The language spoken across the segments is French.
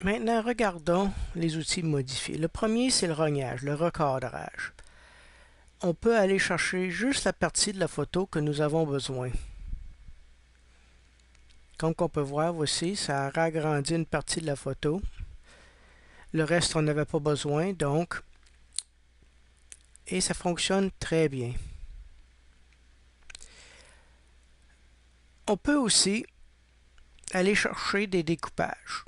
Maintenant, regardons les outils modifiés. Le premier, c'est le rognage, le recadrage. On peut aller chercher juste la partie de la photo que nous avons besoin. Comme on peut voir, voici, ça a ragrandi une partie de la photo. Le reste, on n'avait pas besoin, donc, et ça fonctionne très bien. On peut aussi aller chercher des découpages.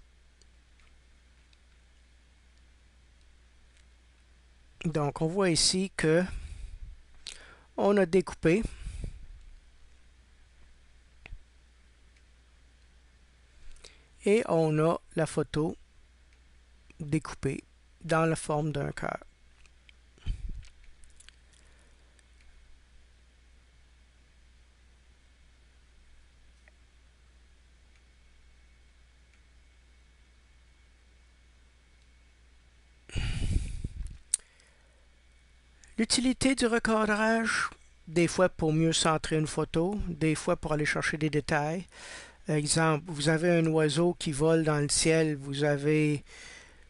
Donc, on voit ici que on a découpé et on a la photo découpée dans la forme d'un cœur. L'utilité du recadrage, des fois pour mieux centrer une photo, des fois pour aller chercher des détails. Exemple, vous avez un oiseau qui vole dans le ciel, vous avez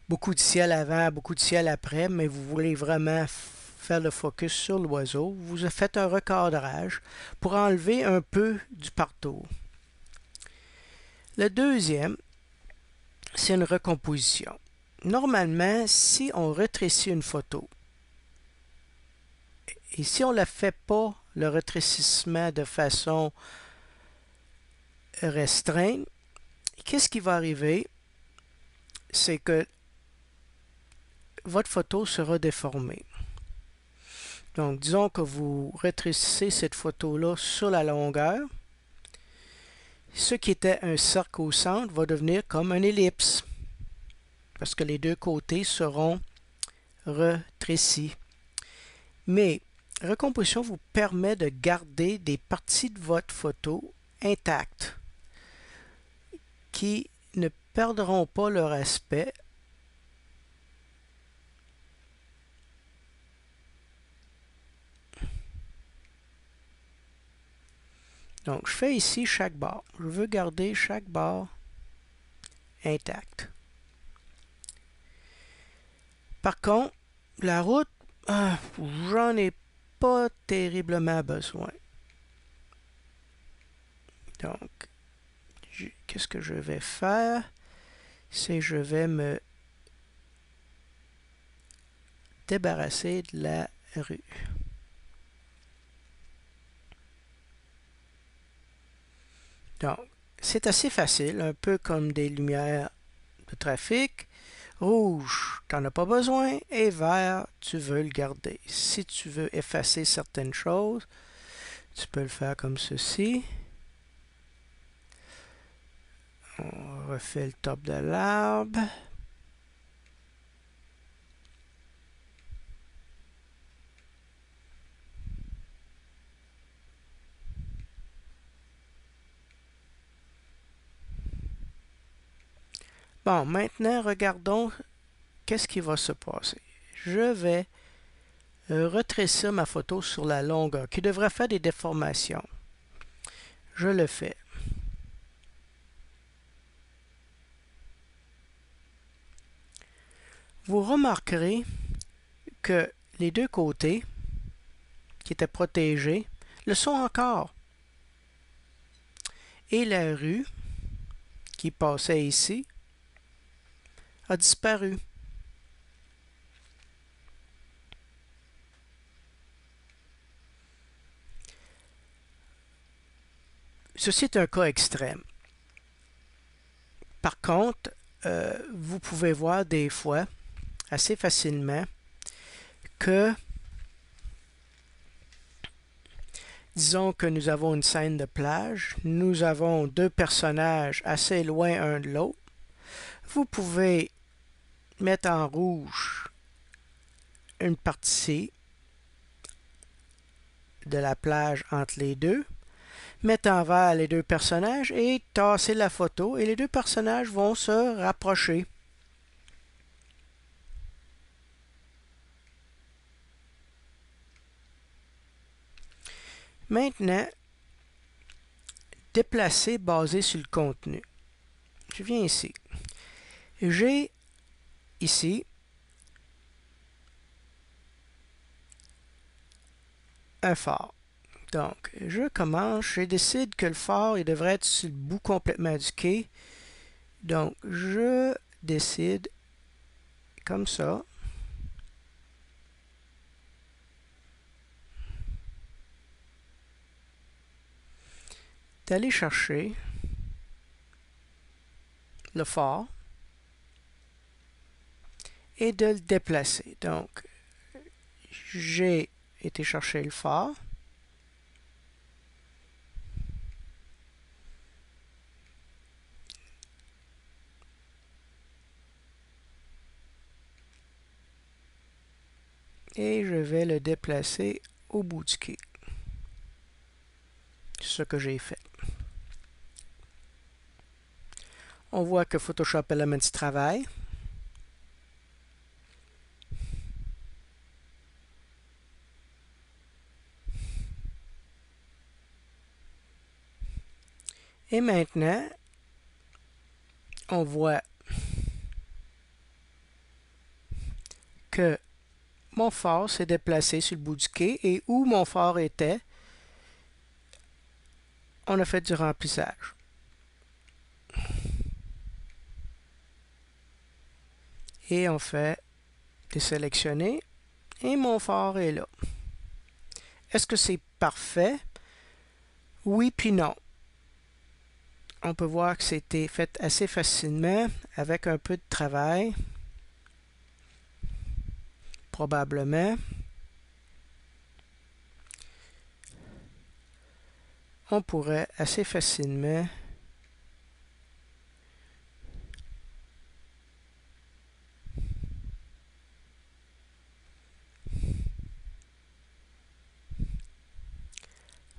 beaucoup de ciel avant, beaucoup de ciel après, mais vous voulez vraiment faire le focus sur l'oiseau. Vous faites un recadrage pour enlever un peu du partout. Le deuxième, c'est une recomposition. Normalement, si on rétrécit une photo, et si on ne la fait pas, le rétrécissement de façon restreinte, qu'est-ce qui va arriver? C'est que votre photo sera déformée. Donc, disons que vous rétrécissez cette photo-là sur la longueur. Ce qui était un cercle au centre va devenir comme une ellipse, parce que les deux côtés seront rétrécis. Mais recomposition vous permet de garder des parties de votre photo intactes, qui ne perdront pas leur aspect. Donc, je fais ici chaque barre. Je veux garder chaque barre intacte. Par contre, la route, j'en ai pas terriblement besoin. Donc, qu'est-ce que je vais faire? C'est je vais me débarrasser de la rue. Donc, c'est assez facile, un peu comme des lumières de trafic. Rouge, tu n'en as pas besoin, et vert, tu veux le garder. Si tu veux effacer certaines choses, tu peux le faire comme ceci. On refait le top de l'arbre. Bon, maintenant, regardons qu'est-ce qui va se passer. Je vais rétrécir ma photo sur la longueur, qui devrait faire des déformations. Je le fais. Vous remarquerez que les deux côtés, qui étaient protégés, le sont encore. Et la rue, qui passait ici, a disparu. Ceci est un cas extrême. Par contre, vous pouvez voir des fois, assez facilement, que, disons que nous avons une scène de plage, nous avons deux personnages assez loin un de l'autre. Vous pouvez mettre en rouge une partie de la plage entre les deux, mettre en vert les deux personnages et tasser la photo et les deux personnages vont se rapprocher. Maintenant, déplacer basé sur le contenu. Je viens ici. J'ai ici un phare. Donc, je commence, je décide que le phare il devrait être sur le bout complètement du quai. Donc, je décide comme ça. D'aller chercher le phare et de le déplacer. Donc, j'ai été chercher le phare. Et je vais le déplacer au bout du quai. C'est ce que j'ai fait. On voit que Photoshop Elements travaille. Et maintenant, on voit que mon phare s'est déplacé sur le bout du quai et où mon phare était, on a fait du remplissage. Et on fait désélectionner et mon phare est là. Est-ce que c'est parfait? Oui puis non. On peut voir que c'était fait assez facilement avec un peu de travail. Probablement. On pourrait assez facilement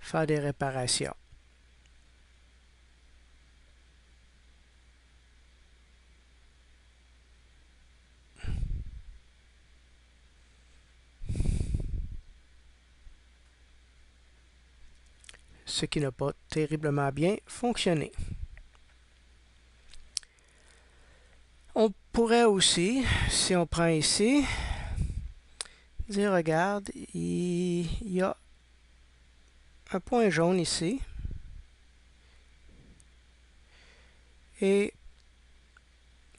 faire des réparations. Ce qui n'a pas terriblement bien fonctionné. On pourrait aussi, si on prend ici, dire regarde, il y a un point jaune ici. Et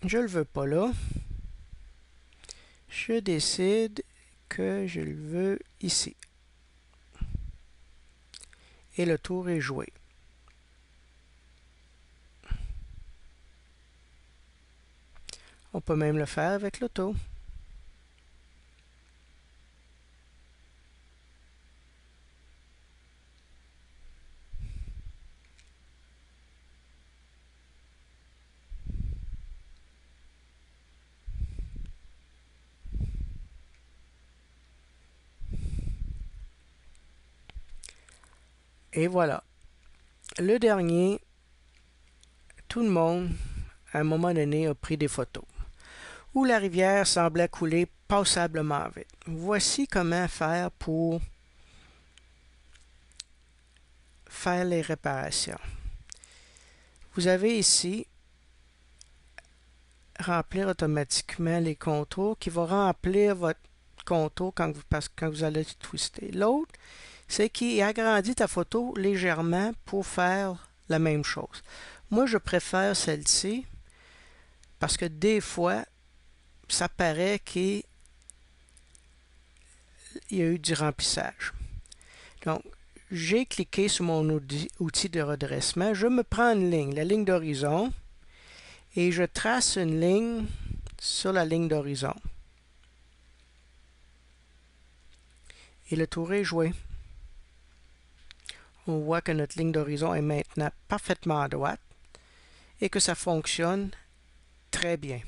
je le veux pas là. Je décide que je le veux ici. Et le tour est joué. On peut même le faire avec l'auto. Et voilà. Le dernier, tout le monde, à un moment donné, a pris des photos, où la rivière semblait couler passablement vite. Voici comment faire pour faire les réparations. Vous avez ici remplir automatiquement les contours qui va remplir votre contour quand vous allez twister. L'autre, c'est qu'il agrandit ta photo légèrement pour faire la même chose. Moi, je préfère celle-ci parce que des fois, ça paraît qu'il y a eu du remplissage. Donc, j'ai cliqué sur mon outil de redressement. Je me prends une ligne, la ligne d'horizon, et je trace une ligne sur la ligne d'horizon. Et le tour est joué. On voit que notre ligne d'horizon est maintenant parfaitement à droite et que ça fonctionne très bien.